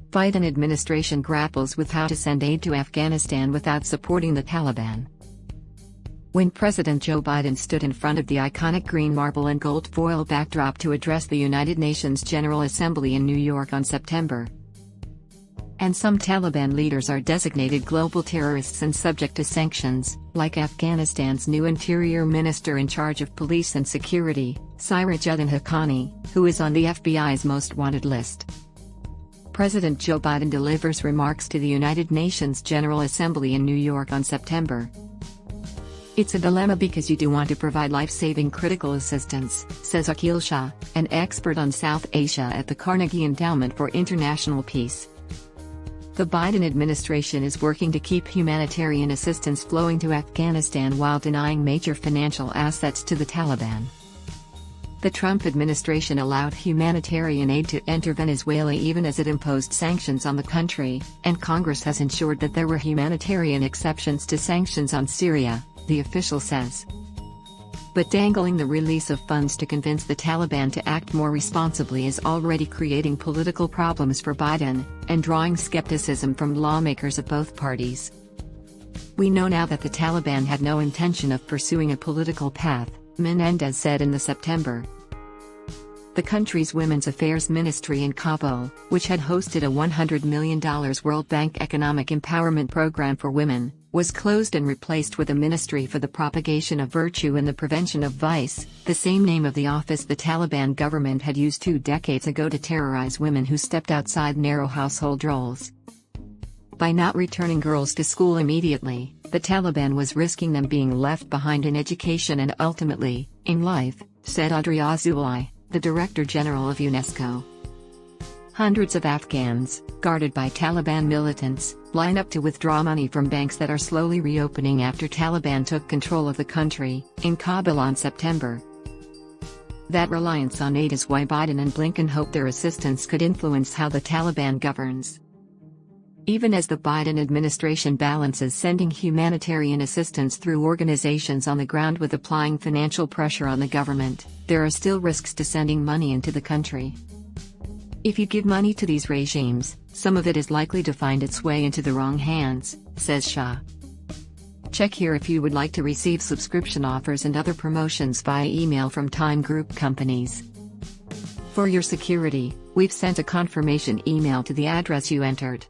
Biden administration grapples with how to send aid to Afghanistan without supporting the Taliban. When President Joe Biden stood in front of the iconic green marble and gold foil backdrop to address the United Nations General Assembly in New York on September. And some Taliban leaders are designated global terrorists and subject to sanctions, like Afghanistan's new Interior Minister in charge of police and security, Sirajuddin Haqqani, who is on the FBI's most wanted list. President Joe Biden delivers remarks to the United Nations General Assembly in New York on September. It's a dilemma because you do want to provide life-saving critical assistance, says Akhil Shah, an expert on South Asia at the Carnegie Endowment for International Peace. The Biden administration is working to keep humanitarian assistance flowing to Afghanistan while denying major financial assets to the Taliban. The Trump administration allowed humanitarian aid to enter Venezuela even as it imposed sanctions on the country, and Congress has ensured that there were humanitarian exceptions to sanctions on Syria, the official says. But dangling the release of funds to convince the Taliban to act more responsibly is already creating political problems for Biden, and drawing skepticism from lawmakers of both parties. We know now that the Taliban had no intention of pursuing a political path, Menendez said in September. The country's Women's Affairs Ministry in Kabul, which had hosted a $100 million World Bank Economic Empowerment Program for women, was closed and replaced with a Ministry for the Propagation of Virtue and the Prevention of Vice, the same name of the office the Taliban government had used 2 decades ago to terrorize women who stepped outside narrow household roles. By not returning girls to school immediately, the Taliban was risking them being left behind in education and ultimately, in life, said Audrey Azoulay, the Director General of UNESCO. Hundreds of Afghans, guarded by Taliban militants, line up to withdraw money from banks that are slowly reopening after Taliban took control of the country, in Kabul on September. That reliance on aid is why Biden and Blinken hope their assistance could influence how the Taliban governs. Even as the Biden administration balances sending humanitarian assistance through organizations on the ground with applying financial pressure on the government, there are still risks to sending money into the country. If you give money to these regimes, some of it is likely to find its way into the wrong hands, says Shah. Check here if you would like to receive subscription offers and other promotions via email from Time Group companies. For your security, we've sent a confirmation email to the address you entered.